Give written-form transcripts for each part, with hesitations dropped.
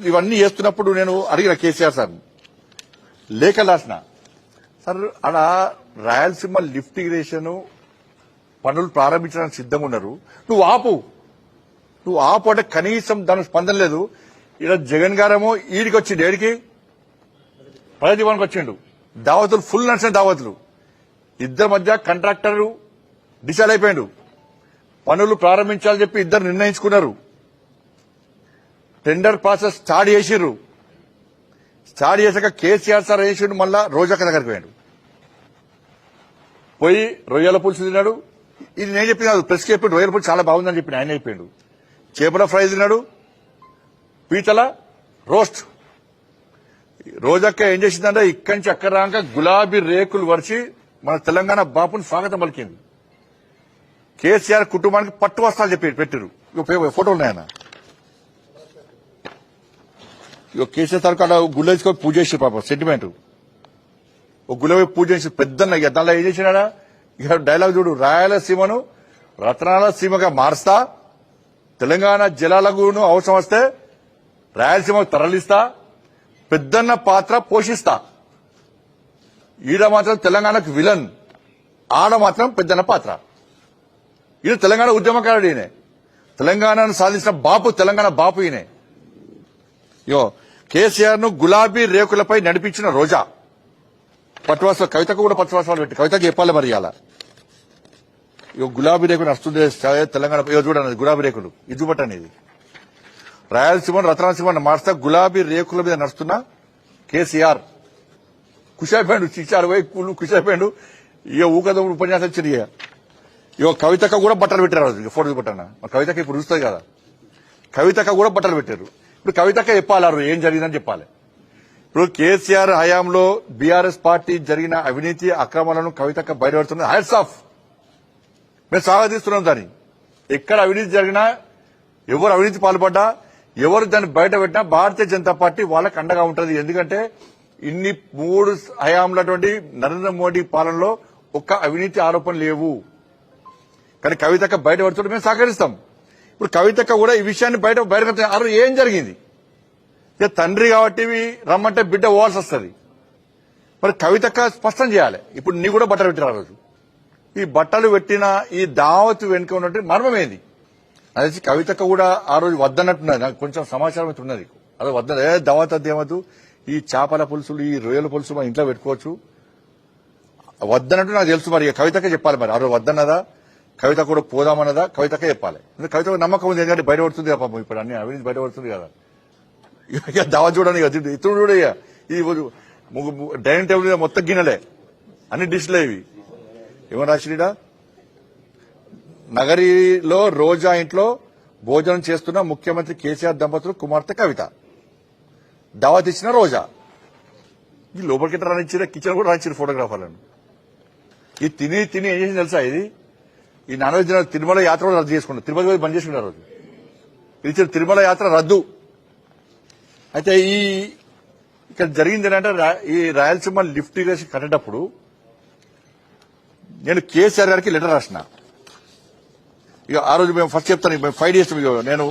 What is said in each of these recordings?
ఇవన్నీ చేస్తున్నప్పుడు నేను అడిగిన కేసీఆర్ సార్ లేఖ రాసిన సార్ అలా రాయలసీమ లిఫ్ట్ ఇరిగేషన్ పనులు ప్రారంభించడానికి సిద్ధంగా ఉన్నారు, నువ్వు ఆపు అంటే కనీసం దానికి స్పందన లేదు. ఇలా జగన్ గారేమో ఈడికి వచ్చిండు, ఏడికి ప్రజాజీవానికి వచ్చిండు, దావతులు ఫుల్ నడిచిన దావతులు. ఇద్దరి మధ్య కాంట్రాక్టర్ డిసైడ్ అయిపోయిండు, పనులు ప్రారంభించాలని చెప్పి ఇద్దరు నిర్ణయించుకున్నారు. టెండర్ ప్రాసెస్ స్టార్ట్ చేసిర్రు. స్టార్ట్ చేశాక కేసీఆర్ సార్ చేసిండు, మళ్ళా రోజక్క దగ్గరికి పోయాడు, పోయి రొయ్యల పులుసు తిన్నాడు. ఇది నేను చెప్పిన ప్రెస్కి చెప్పిండు, రొయ్యల పులుసు చాలా బాగుందని చెప్పి ఆయన చెప్పిండు. చేపల ఫ్రై తిన్నాడు, పీతల రోస్ట్. రోజక్క ఏం చేసిందంటే ఇక్కడి నుంచి అక్కడ రాక గులాబీ రేకులు వరిచి మన తెలంగాణ బాపుని స్వాగతం పలికింది. కేసీఆర్ కుటుంబానికి పట్టు వస్త్రాలు చెప్పి పెట్టారు. ఫోటోలు ఉన్నాయన్న. కేసీఆర్ సార్ అక్కడ గుళ్ళేసుకొని పూజ చేసి పాప సెంటిమెంట్ ఒక గులాబీ పూజ చేసి పెద్దన్న. ఇక దానిలో ఏం చేసినాడా, ఇక డైలాగ్ చూడు, రాయలసీమను రత్నాల సీమగా మారుస్తా, తెలంగాణ జలాలకు అవసరం వస్తే రాయలసీమకు తరలిస్తా, పెద్దన్న పాత్ర పోషిస్తా. ఈడ మాత్రం తెలంగాణకు విలన్, ఆడ మాత్రం పెద్దన్న పాత్ర. ఈయన తెలంగాణ ఉద్యమకారుడు, ఈయనే తెలంగాణను సాధించిన బాపు, తెలంగాణ బాపు ఈయనే. కేసీఆర్ ను గులాబీ రేకులపై నడిపించిన రోజా పట్టువాసాలు, కవితకు కూడా పట్టువాసాలు పెట్టి కవితకు చెప్పాలి మరి అలా. గులాబీ రేకులు నడుస్తుంది తెలంగాణ. చూడండి గులాబీ రేకులు, ఇది చూపట్టండి. ఇది రాయలసీమను రత్నాలసీమను మార్స్తా గులాబీ రేకుల మీద నడుస్తున్న కేసీఆర్ ఖుషైపోయాడు. చిచ్చారు పోయి ఖుషి అయిపోయాడు. ఇక ఊకదమ్ముడు ఉపన్యాసం వచ్చింది. ఇక కవితక కూడా బట్టలు పెట్టారు. ఫోటో చూపట్టన్న, కవితక ఇప్పుడు చూస్తుంది కదా, కవితక కూడా బట్టలు పెట్టారు. ఇప్పుడు కవితక చెప్పాలి ఏం జరిగిందని చెప్పాలి. ఇప్పుడు కేసీఆర్ హయాంలో బీఆర్ఎస్ పార్టీ జరిగిన అవినీతి అక్రమాలను కవితక బయటపడుతున్నది. హ్యాట్స్ ఆఫ్, మేము స్వాగతిస్తున్నాం దాన్ని. ఎక్కడ అవినీతి జరిగినా, ఎవరు అవినీతి పాల్పడ్డా, ఎవరు దాన్ని బయట పెట్టినా భారతీయ జనతా పార్టీ వాళ్ళకి అండగా ఉంటుంది. ఎందుకంటే ఇన్ని 3 హయాంలటువంటి నరేంద్ర మోడీ పాలనలో ఒక్క అవినీతి ఆరోపణలు లేవు. కానీ కవితక బయట పడుతుంటే మేము సహకరిస్తాం. ఇప్పుడు కవితక కూడా ఈ విషయాన్ని బయట ఏం జరిగింది, ఇక తండ్రి కాబట్టి రమ్మంటే బిడ్డ పోవాల్సి వస్తుంది. మరి కవితక స్పష్టం చేయాలి. ఇప్పుడు నీ కూడా బట్టలు పెట్టిన రోజు, ఈ బట్టలు పెట్టిన ఈ దావత్ వెనుక ఉన్నట్టు మర్మమేంది అదే. కవితక కూడా ఆ రోజు వద్దన్నట్టున్నది, నాకు కొంచెం సమాచారం అయితే ఉన్నది. అదే వద్ద దావత్ అదేమద్దు, ఈ చేపల పులుసులు ఈ రొయ్యల పులుసు మా ఇంట్లో పెట్టుకోవచ్చు వద్దన్నట్టు నాకు తెలుసు. మరి కవితక చెప్పాలి. మరి ఆ రోజు వద్దన్నదా, కవిత కూడా పోదామన్నదా, కవితక చెప్పాలి. కవిత నమ్మకం ఉంది, ఎందుకంటే బయటపడుతుంది కదా పాపం, ఇప్పుడు అన్ని అవినీతి బయటపడుతుంది కదా. ఇక దావత్ చూడండి, ఇతడు కూడా ఈ డైనింగ్ టేబుల్ మీద మొత్తం గిన్నెలే, అన్ని డిష్లే ఇవి. ఏమన్నా రాసిడా, నగరిలో రోజా ఇంట్లో భోజనం చేస్తున్న ముఖ్యమంత్రి కేసీఆర్ దంపతులు కుమార్తె కవిత, దావత్ ఇచ్చిన రోజా. ఈ లోపలికి రానిచ్చిన కిచెన్ కూడా రానిచ్చిన ఫోటోగ్రాఫర్లను. ఈ తిని ఏం చేసింది తెలుసా, ఇది ఈ నాన్ వెజ్ తిరుమల యాత్ర కూడా రద్దు చేసుకున్నారు. తిరుపతి బంద్ చేసుకున్నారు రోజు. ఇచ్చిన తిరుమల యాత్ర రద్దు. అయితే ఇక్కడ జరిగింది ఏంటంటే, ఈ రాయలసీమ లిఫ్ట్ ఇరిగేషన్ కట్టేటప్పుడు నేను కేసీఆర్ గారికి లెటర్ రాసిన. ఇక ఆ రోజు మేము ఫస్ట్ చెప్తాను, మేము ఫైట్ చేస్తాం. ఇక నేను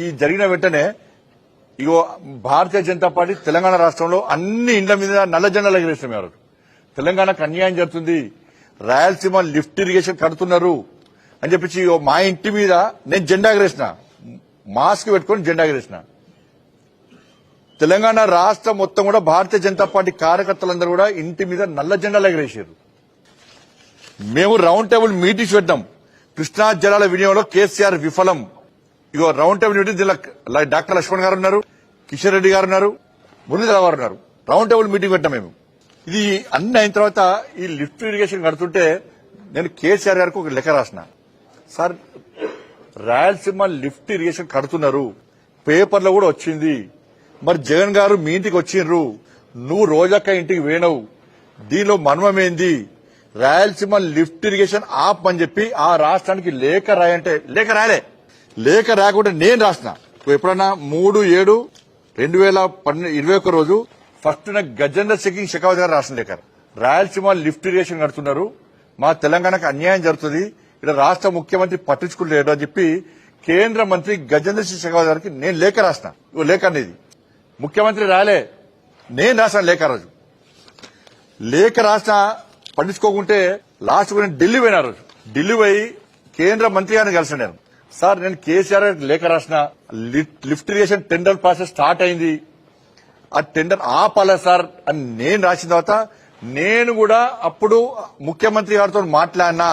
ఈ జరిగిన వెంటనే ఇగో భారతీయ జనతా పార్టీ తెలంగాణ రాష్ట్రంలో అన్ని ఇండ్ల మీద నల్ల జెండాలు ఎగరేస్తాం. ఎవరు తెలంగాణకు అన్యాయం జరుగుతుంది, రాయలసీమ లిఫ్ట్ ఇరిగేషన్ కడుతున్నారు అని చెప్పి మా ఇంటి మీద నేను జెండా ఎగరేసిన, మాస్క్ పెట్టుకుని జెండా ఎగరేసిన. తెలంగాణ రాష్ట్రం మొత్తం కూడా భారతీయ జనతా పార్టీ కార్యకర్తలందరూ కూడా ఇంటి మీద నల్ల జెండాలు ఎగరేసారు. మేము రౌండ్ టేబుల్ మీటింగ్స్ పెట్టాం. కృష్ణా జలాల వినియోగంలో కేసీఆర్ విఫలం. ఇగో round table meeting doctor Laxman గారు ఉన్నారు, కిషన్ రెడ్డి గారు ఉన్నారు, మురళీధర్ గారు ఉన్నారు. రౌండ్ టేబుల్ మీటింగ్ పెట్టాం మేము. ఇది అన్ని అయిన తర్వాత ఈ లిఫ్ట్ ఇరిగేషన్ కడుతుంటే నేను కేసీఆర్ గారికి ఒక లెక్క రాసిన. సార్ రాయలసీమ లిఫ్ట్ ఇరిగేషన్ కడుతున్నారు, పేపర్లో కూడా వచ్చింది. మరి జగన్ గారు మీ ఇంటికి వచ్చిండ్రు, నువ్వు రోజక్క ఇంటికి వేణవు, దీనిలో మర్మమేంది, రాయలసీమ లిఫ్ట్ ఇరిగేషన్ ఆప్ అని చెప్పి ఆ రాష్ట్రానికి లేఖ రాయంటే లేఖ రాయలే. లేఖ రాకుండా నేను రాసిన. ఎప్పుడన్నా 3/7/2021 రోజు ఫస్ట్ గజేంద్ర సింగ్ షెకావత్ గారు రాసిన లేఖ, రాయలసీమ లిఫ్ట్ ఇరిగేషన్ కడుతున్నారు, మా తెలంగాణకు అన్యాయం జరుగుతుంది, ఇక్కడ రాష్ట్ర ముఖ్యమంత్రి పట్టించుకుంటలేడు అని చెప్పి కేంద్ర మంత్రి గజేంద్ర సింగ్ షెకావత్ గారికి నేను లేఖ రాసిన. లేఖ అనేది ముఖ్యమంత్రి రాలే, నేను రాసిన లేఖ. రోజు లేఖ రాసిన పట్టించుకోకుంటే లాస్ట్ నేను ఢిల్లీ పోయిన. రోజు ఢిల్లీ పోయి కేంద్ర మంత్రి గారిని కలిసిన. నేను సార్ నేను కేసీఆర్ గారికి లేఖ రాసిన, lift irrigation tender process start అయింది, ఆ టెండర్ ఆపాలా సార్ అని నేను రాసిన తర్వాత నేను కూడా అప్పుడు ముఖ్యమంత్రి గారితో మాట్లాడినా,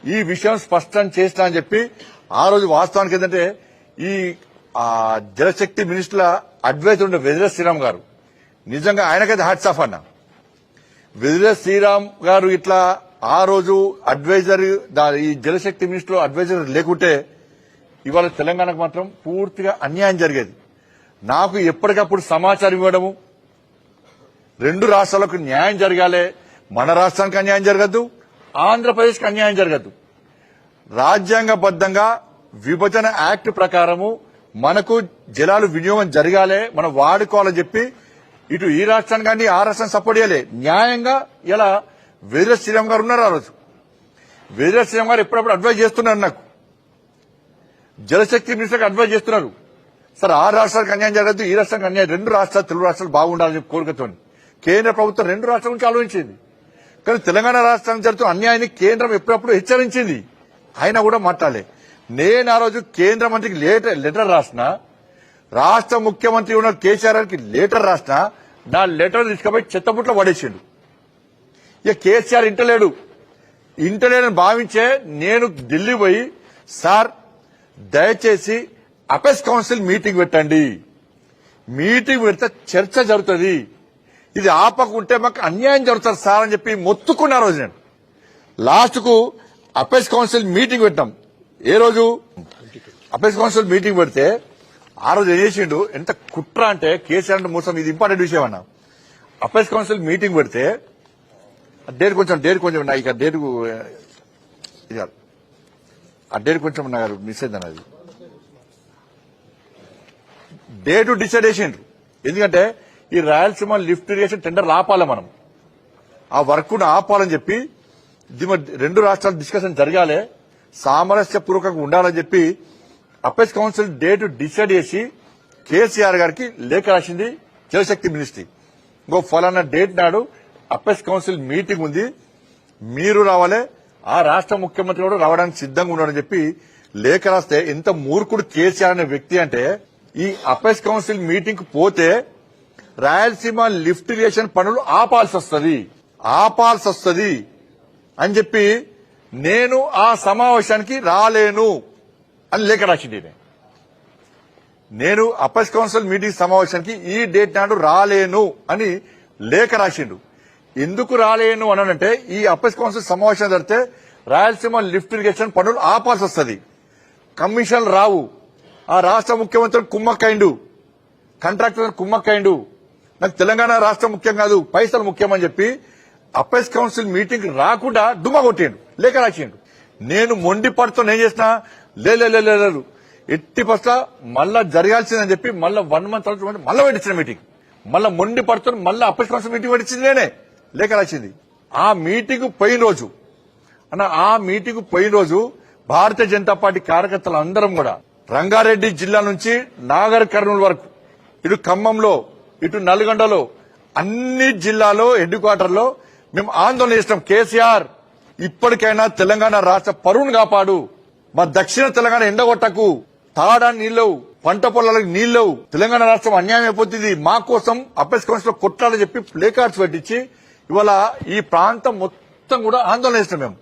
ఈ విషయం స్పష్టం చేసినా అని చెప్పి. ఆ రోజు వాస్తవానికి ఏంటంటే ఈ జలశక్తి మినిస్టర్ల అడ్వైజర్ ఉండే వెదిరే శ్రీరామ్ గారు, నిజంగా ఆయనకైతే హ్యాట్స్ ఆఫ్ అన్న. వెదిరే శ్రీరామ్ గారు ఇట్లా ఆ రోజు అడ్వైజర్, ఈ జలశక్తి మినిస్టర్ అడ్వైజర్ లేకుంటే ఇవాళ తెలంగాణకు మాత్రం పూర్తిగా అన్యాయం జరిగేది. నాకు ఎప్పటికప్పుడు సమాచారం ఇవ్వడము, రెండు రాష్ట్రాలకు న్యాయం జరగాలి, మన రాష్ట్రానికి అన్యాయం జరగద్దు, ఆంధ్రప్రదేశ్కి అన్యాయం జరగద్దు. రాజ్యాంగబద్దంగా విభజన యాక్ట్ ప్రకారము మనకు జలాలు వినియోగం జరగాలి, మనం వాడుకోవాలని చెప్పి ఇటు ఈ రాష్ట్రానికి కానీ ఆ రాష్ట్రానికి సపోర్ట్ చేయాలి. న్యాయంగా ఇలా వెదిరే శ్రీరామ్ గారు ఉన్నారు. ఆ రోజు వెదిరే శ్రీరామ్ గారు ఎప్పుడప్పుడు అడ్వైజ్ చేస్తున్నారు, నాకు జలశక్తి మినిస్టర్కి అడ్వైజ్ చేస్తున్నారు. సార్ ఆ రాష్ట్రాలకు అన్యాయం జరగద్దు, ఈ రాష్ట్రానికి అన్యాయం, రెండు రాష్ట్రాలు తెలుగు రాష్ట్రాలు బాగుండాలని చెప్పి కోరికతో కేంద్ర ప్రభుత్వం రెండు రాష్ట్రాల గురించి ఆలోచించింది. కానీ తెలంగాణ రాష్ట్రానికి జరుగుతున్న అన్యాయాన్ని కేంద్రం ఎప్పుడప్పుడు హెచ్చరించింది, అయినా కూడా మాట్లాడలే. నేను ఆ రోజు కేంద్ర మంత్రికి లెటర్ రాసిన, రాష్ట్ర ముఖ్యమంత్రి ఉన్న కేసీఆర్ గారికి లెటర్ రాసిన, నా లెటర్ తీసుకుపోయి చెత్తబుట్లో పడేసిండు. ఇక కేసీఆర్ ఇంటలేడని భావించే నేను ఢిల్లీ పోయి, సార్ దయచేసి అపెక్స్ కౌన్సిల్ మీటింగ్ పెట్టండి, మీటింగ్ పెడితే చర్చ జరుగుతుంది, ఇది ఆపకుంటే మాకు అన్యాయం జరుగుతుంది సార్ అని చెప్పి మొత్తుకున్న రోజు నేను. లాస్ట్ కు అపెక్స్ కౌన్సిల్ మీటింగ్ పెట్టాం. ఏ రోజు అపెక్స్ కౌన్సిల్ మీటింగ్ పెడితే ఆ రోజు ఏం చేసిండు, ఎంత కుట్ర అంటే కేసీఆర్ అంటే మోసం. ఇది ఇంపార్టెంట్ విషయం అన్న. అపెక్స్ కౌన్సిల్ మీటింగ్ పెడితే డేట్ కొంచెం ఇక డేట్ ఆ డేట్ కొంచెం నాకు మిస్ అయింది అది. డేట్ డిసైడ్ చేసిండ్రు, ఎందుకంటే ఈ రాయలసీమ లిఫ్ట్ ఇరిగేషన్ టెండర్లు ఆపాలి, మనం ఆ వర్క్ ను ఆపాలని చెప్పి రెండు రాష్ట్రాల డిస్కషన్ జరగాలి, సామరస్యపూర్వకంగా ఉండాలని చెప్పి అపెక్స్ కౌన్సిల్ డేట్ డిసైడ్ చేసి కేసీఆర్ గారికి లేఖ రాసింది జలశక్తి మినిస్ట్రీ. ఇంకో ఫలానా డేట్ నాడు అపెక్స్ కౌన్సిల్ మీటింగ్ ఉంది, మీరు రావాలి, ఆ రాష్ట్ర ముఖ్యమంత్రి కూడా రావడానికి సిద్దంగా ఉన్నాడని చెప్పి లేఖ రాస్తే ఎంత మూర్ఖుడు కేసీఆర్ అనే వ్యక్తి అంటే, ఈ అపెక్స్ కౌన్సిల్ మీటింగ్ కు పోతే రాయలసీమ లిఫ్ట్ ఇరిగేషన్ పనులు ఆపాల్సి వస్తుంది అని చెప్పి నేను ఆ సమావేశానికి రాలేను అని లేఖ రాసింది. నేను అపెక్స్ కౌన్సిల్ మీటింగ్ సమావేశానికి ఈ డేట్ నాడు రాలేను అని లేఖ రాసిండు. ఎందుకు రాలేను అనంటే, ఈ అపెక్స్ కౌన్సిల్ సమావేశం జరిగితే రాయలసీమ లిఫ్ట్ ఇరిగేషన్ పనులు ఆపాల్సి వస్తుంది, కమిషన్ రావు, ఆ రాష్ట్ర ముఖ్యమంత్రి కుమ్మక్కైండు, కాంట్రాక్టర్ కుమ్మక్కైండు, నాకు తెలంగాణ రాష్ట్రం ముఖ్యం కాదు, పైసలు ముఖ్యమని చెప్పి అపెక్స్ కౌన్సిల్ మీటింగ్ రాకుండా డుమ్మా కొట్టిండు, లేఖ రాసిండు. నేను మొండి పడుతూ ఏం చేసినా, లేదు ఎట్టి పట్ల మళ్ళా జరగాల్సిందని చెప్పి మళ్ళీ 1 month తర్వాత మళ్ళీ పెట్టించిన మీటింగ్, మళ్ళీ మొండి పడుతూ మళ్ళీ అపెక్స్ కౌన్సిల్ మీటింగ్ పెట్టించింది నేనే, లేఖ రాసింది. ఆ మీటింగ్ పోయిన రోజు భారతీయ జనతా పార్టీ కార్యకర్తలు అందరం కూడా రంగారెడ్డి జిల్లా నుంచి నాగర్ కర్నూలు వరకు, ఇటు ఖమ్మంలో, ఇటు నల్గొండలో, అన్ని జిల్లాలో హెడ్ క్వార్టర్ లో మేము ఆందోళన చేస్తాం. కేసీఆర్ ఇప్పటికైనా తెలంగాణ రాష్ట్ర పరువును కాపాడు, మా దక్షిణ తెలంగాణ ఎండగొట్టకు, తాగడానికి నీళ్లు, పంట పొలాలకు నీళ్లు, తెలంగాణ రాష్ట్రం అన్యాయం అయిపోతుంది, మా కోసం అపెక్స్ కౌన్సిల్ లో కొట్టాలని చెప్పి ప్లే కార్డ్స్ పెట్టించి ఇవాళ ఈ ప్రాంతం మొత్తం కూడా ఆందోళన చేస్తాం మేము.